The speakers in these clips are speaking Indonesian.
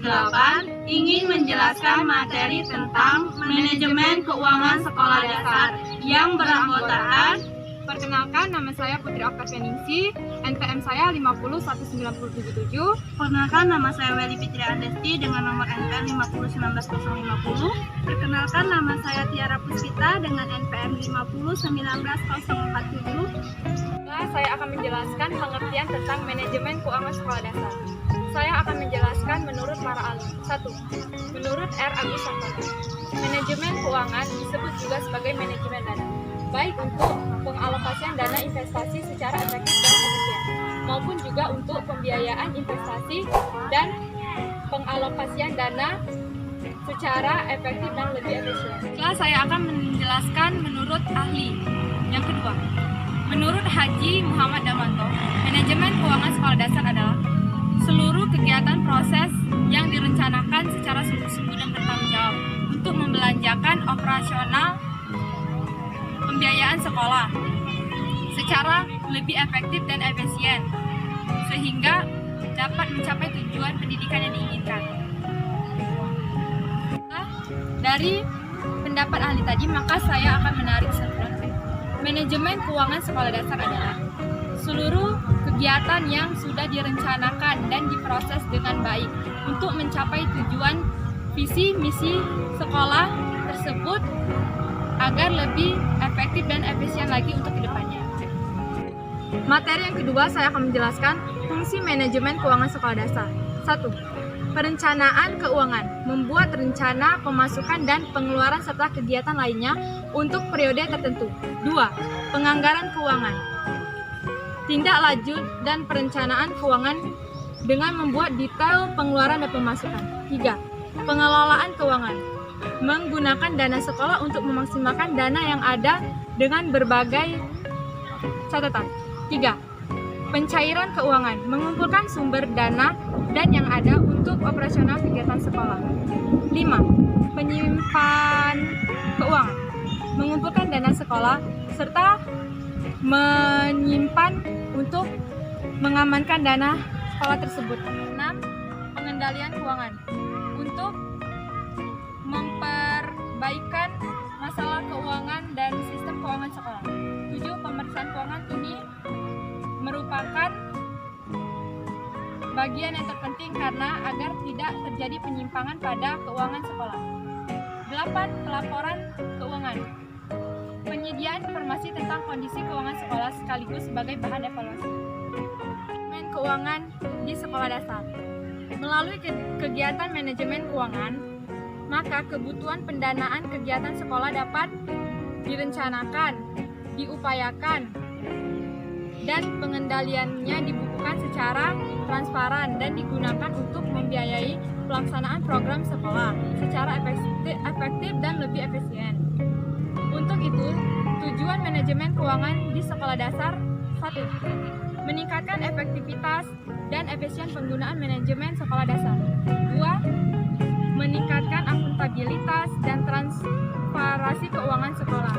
8 ingin menjelaskan materi tentang manajemen keuangan sekolah dasar yang beranggotakan. Perkenalkan, nama saya Putri Oktavianingsih, NPM saya 5019777. Perkenalkan, nama saya Welly Fitri Adesti dengan nomor NPM 5019050. Perkenalkan, nama saya Tiara Puspita dengan NPM 5019047. Saya akan menjelaskan pengertian tentang manajemen keuangan sekolah dasar. Saya akan menjelaskan menurut para ahli. 1. Menurut R. Agus Santoso, manajemen keuangan disebut juga sebagai manajemen dana, baik untuk pengalokasian dana investasi secara efektif dan efisien, maupun juga untuk pembiayaan investasi dan pengalokasian dana secara efektif dan lebih efisien. Setelah saya akan menjelaskan menurut ahli. Yang kedua, menurut Haji Muhammad Damanto, manajemen keuangan sekolah dasar adalah seluruh kegiatan proses yang direncanakan secara sungguh-sungguh dan bertanggung jawab untuk membelanjakan operasional pembiayaan sekolah secara lebih efektif dan efisien sehingga dapat mencapai tujuan pendidikan yang diinginkan. Dari pendapat ahli tadi, maka saya akan menarik kesimpulan. Manajemen keuangan sekolah dasar adalah seluruh kegiatan yang sudah direncanakan dan diproses dengan baik untuk mencapai tujuan visi misi sekolah tersebut agar lebih efektif dan efisien lagi untuk kedepannya. Materi yang kedua, saya akan menjelaskan fungsi manajemen keuangan sekolah dasar. 1. Perencanaan keuangan, membuat rencana pemasukan dan pengeluaran serta kegiatan lainnya untuk periode tertentu. 2. Penganggaran keuangan, tindak lanjut dan perencanaan keuangan dengan membuat detail pengeluaran dan pemasukan. 3. Pengelolaan keuangan, menggunakan dana sekolah untuk memaksimalkan dana yang ada dengan berbagai catatan. 3. Pencairan keuangan, mengumpulkan sumber dana dan yang ada untuk operasional kegiatan sekolah. 5. Penyimpan keuangan, mengumpulkan dana sekolah serta menyimpan untuk mengamankan dana sekolah tersebut. 6. Pengendalian keuangan, untuk memperbaikan masalah keuangan dan sistem keuangan sekolah. 7. Pemeriksaan keuangan ini merupakan bagian yang terpenting karena agar tidak terjadi penyimpangan pada keuangan sekolah. 8. Pelaporan keuangan, penyediaan informasi tentang kondisi keuangan sekolah sekaligus sebagai bahan evaluasi. Manajemen keuangan di sekolah dasar. Melalui kegiatan manajemen keuangan, maka kebutuhan pendanaan kegiatan sekolah dapat direncanakan, diupayakan, dan pengendaliannya dibukukan secara transparan dan digunakan untuk membiayai pelaksanaan program sekolah secara efektif dan lebih efisien. Untuk itu, tujuan manajemen keuangan di sekolah dasar: 1. Meningkatkan efektivitas dan efisien penggunaan manajemen sekolah dasar. 2. Meningkatkan akuntabilitas dan transparansi keuangan sekolah.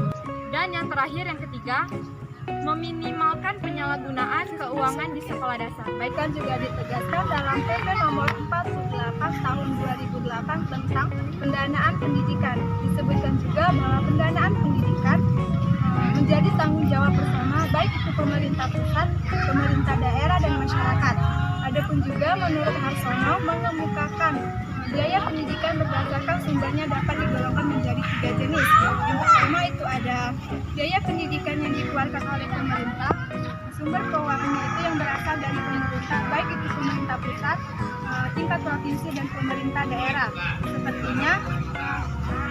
Dan yang terakhir, yang ketiga, meminimalkan penyalahgunaan keuangan di sekolah dasar. Baikkan juga ditegaskan dalam PP nomor 48 tahun 2008 tentang pendanaan pendidikan. Disebutkan juga bahwa pendanaan pendidikan menjadi tanggung jawab bersama, baik itu pemerintah pusat, pemerintah daerah, dan masyarakat. Adapun juga menurut Harsono mengemukakan biaya pendidikan berdasarkan sumbernya dapat digolongkan menjadi 3 jenis. Yang pertama itu ada biaya pendidikan yang dikeluarkan oleh pemerintah, sumber keuangannya itu yang berasal dari pemerintah, baik itu pemerintah pusat, tingkat provinsi, dan pemerintah daerah.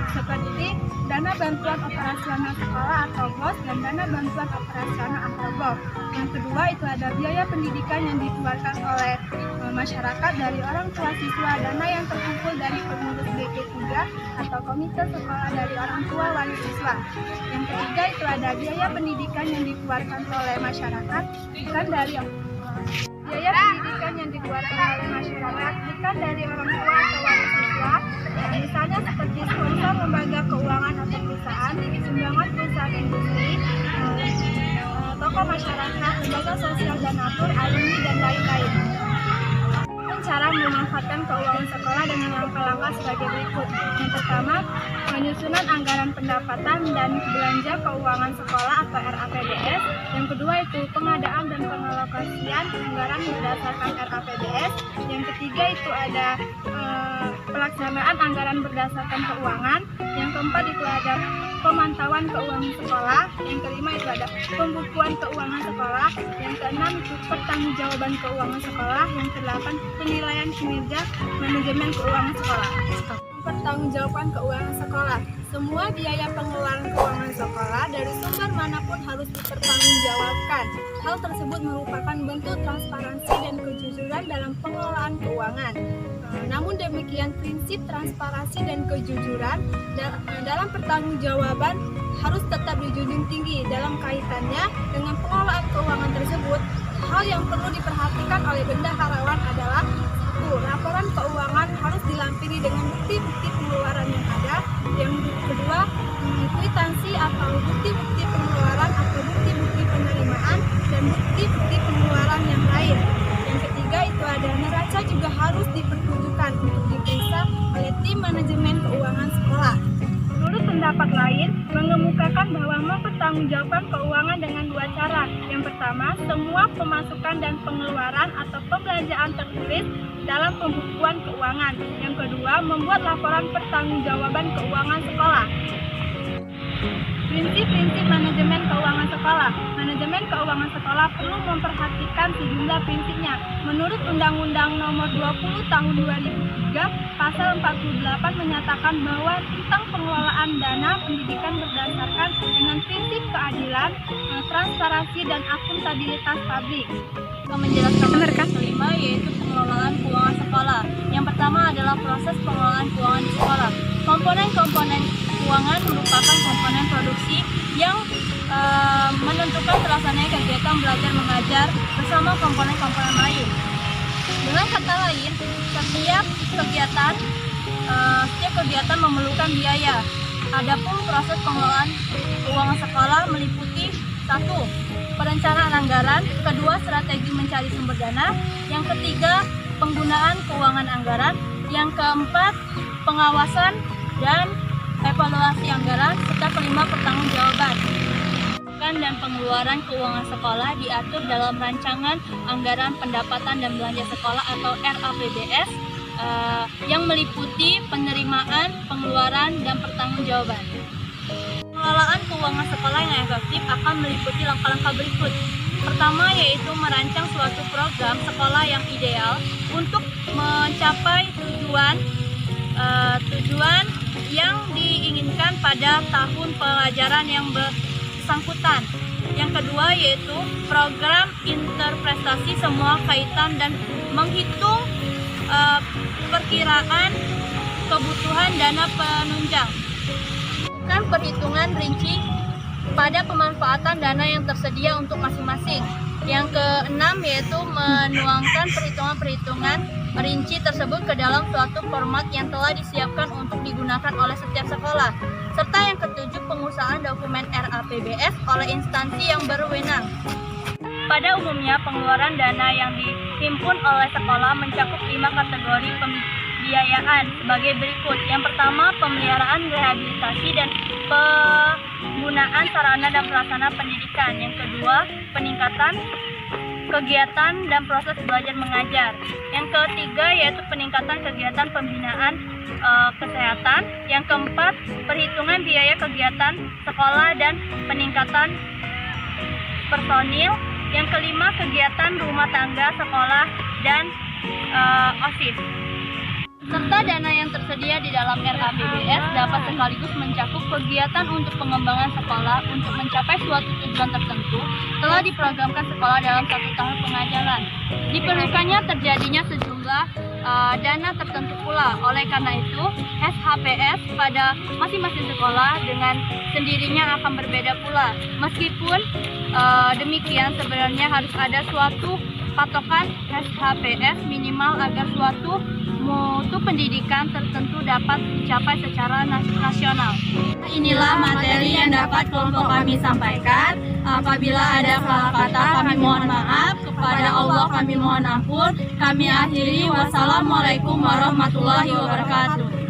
Seperti dana bantuan operasional sekolah atau BOS dan dana bantuan operasional atau BOP. Yang kedua itu ada biaya pendidikan yang dikeluarkan oleh masyarakat dari orang tua siswa, dana yang terkumpul dari pengurus BP3 atau komite sekolah dari orang tua wali siswa. Yang ketiga itu ada biaya pendidikan yang dikeluarkan oleh masyarakat bukan dari biaya pendidikan yang dikeluarkan oleh masyarakat bukan dari orang tua atau wali siswa, misalnya seperti sponsor lembaga keuangan atau perusahaan, sumbangan perusahaan industri, tokoh masyarakat, lembaga sosial donatur, alumni, dan lain-lain. Adapun cara memanfaatkan keuangan sekolah dengan langkah-langkah sebagai berikut. Yang pertama, penyusunan anggaran pendapatan dan belanja keuangan sekolah atau RAPBS. Yang kedua itu pengadaan dan pengalokasian anggaran berdasarkan RAPBS. Yang ketiga itu ada pelaksanaan anggaran berdasarkan keuangan. Yang keempat itu ada pemantauan keuangan sekolah. Yang kelima itu ada pembukuan keuangan sekolah. Yang keenam itu pertanggungjawaban keuangan sekolah. Yang kedelapan penilaian kinerja manajemen keuangan sekolah. Pertanggungjawaban keuangan sekolah. Semua biaya pengeluaran keuangan sekolah dari sumber manapun harus dipertanggungjawabkan. Hal tersebut merupakan bentuk transparansi dan kejujuran dalam pengelolaan keuangan. Namun demikian, prinsip transparansi dan kejujuran dalam pertanggungjawaban harus tetap dijunjung tinggi dalam kaitannya dengan pengelolaan keuangan tersebut. Hal yang perlu diperhatikan oleh bendaharawan adalah: 1. Laporan keuangan harus dilampiri dengan bukti-bukti pengeluaran yang ada. Yang kedua, kwitansi atau bukti-bukti pengeluaran atau bukti-bukti penerimaan dan bukti-bukti pengeluaran yang lain. Yang ketiga itu ada neraca juga harus dipertunjukkan untuk diperiksa oleh tim manajemen keuangan sekolah. Menurut pendapat lain, mengemukakan bahwa mempertanggungjawabkan keuangan dengan dua cara. Yang pertama, semua pemasukan dan pengeluaran atau pembelanjaan tertulis dalam pembukuan keuangan. Yang kedua, membuat laporan pertanggungjawaban keuangan sekolah. Prinsip-prinsip manajemen keuangan sekolah. Manajemen keuangan sekolah perlu memperhatikan sejumlah prinsipnya. Menurut Undang-Undang Nomor 20 Tahun 2003, Pasal 48 menyatakan bahwa tentang pengelolaan dana pendidikan berdasarkan dengan prinsip keadilan, transparansi, dan akuntabilitas publik. Menjelaskan yang kelima yaitu pengelolaan keuangan sekolah. Yang pertama adalah proses pengelolaan keuangan di sekolah. Komponen-komponen keuangan merupakan komponen produksi yang menentukan terlaksananya kegiatan belajar mengajar bersama komponen-komponen lain. Dengan kata lain, setiap kegiatan memerlukan biaya. Adapun proses pengelolaan keuangan sekolah meliputi: 1. Perencanaan anggaran, kedua strategi mencari sumber dana, yang ketiga penggunaan keuangan anggaran, yang keempat pengawasan dan evaluasi anggaran, serta kelima pertanggungjawaban. Dan pengeluaran keuangan sekolah diatur dalam rancangan anggaran pendapatan dan belanja sekolah atau RAPBS yang meliputi penerimaan, pengeluaran, dan pertanggungjawaban. Pengelolaan keuangan sekolah yang efektif akan meliputi langkah-langkah berikut. Pertama yaitu merancang suatu program sekolah yang ideal untuk mencapai tujuan yang diinginkan pada tahun pelajaran yang bersangkutan. Yang kedua yaitu program interpretasi semua kaitan dan menghitung perkiraan kebutuhan dana penunjang. Perhitungan rinci pada pemanfaatan dana yang tersedia untuk masing-masing. Yang keenam yaitu menuangkan perhitungan-perhitungan rinci tersebut ke dalam suatu format yang telah disiapkan untuk digunakan oleh setiap sekolah. Serta yang ketujuh, pengusahaan dokumen RAPBS oleh instansi yang berwenang. Pada umumnya, pengeluaran dana yang dihimpun oleh sekolah mencakup 5 kategori pembiayaan sebagai berikut. Yang pertama, pemeliharaan, rehabilitasi, dan penggunaan sarana dan prasarana pendidikan. Yang kedua, peningkatan kegiatan dan proses belajar mengajar. Yang ketiga yaitu peningkatan kegiatan pembinaan kesehatan. Yang keempat, perhitungan biaya kegiatan sekolah dan peningkatan personil. Yang kelima, kegiatan rumah tangga sekolah dan OSIS. Serta dana yang tersedia di dalam RAPBS dapat sekaligus mencakup kegiatan untuk pengembangan sekolah untuk mencapai suatu tujuan tertentu telah diprogramkan sekolah dalam 1 tahun pengajaran. Diperlukannya terjadinya sejumlah dana tertentu pula. Oleh karena itu, SHPS pada masing-masing sekolah dengan sendirinya akan berbeda pula. Meskipun demikian, sebenarnya harus ada suatu patokan SHPS minimal agar suatu mutu pendidikan tertentu dapat dicapai secara nasional. Inilah materi yang dapat kelompok kami sampaikan. Apabila ada salah kata, kami mohon maaf. Kepada Allah kami mohon ampun. Kami akhiri. Wassalamualaikum warahmatullahi wabarakatuh.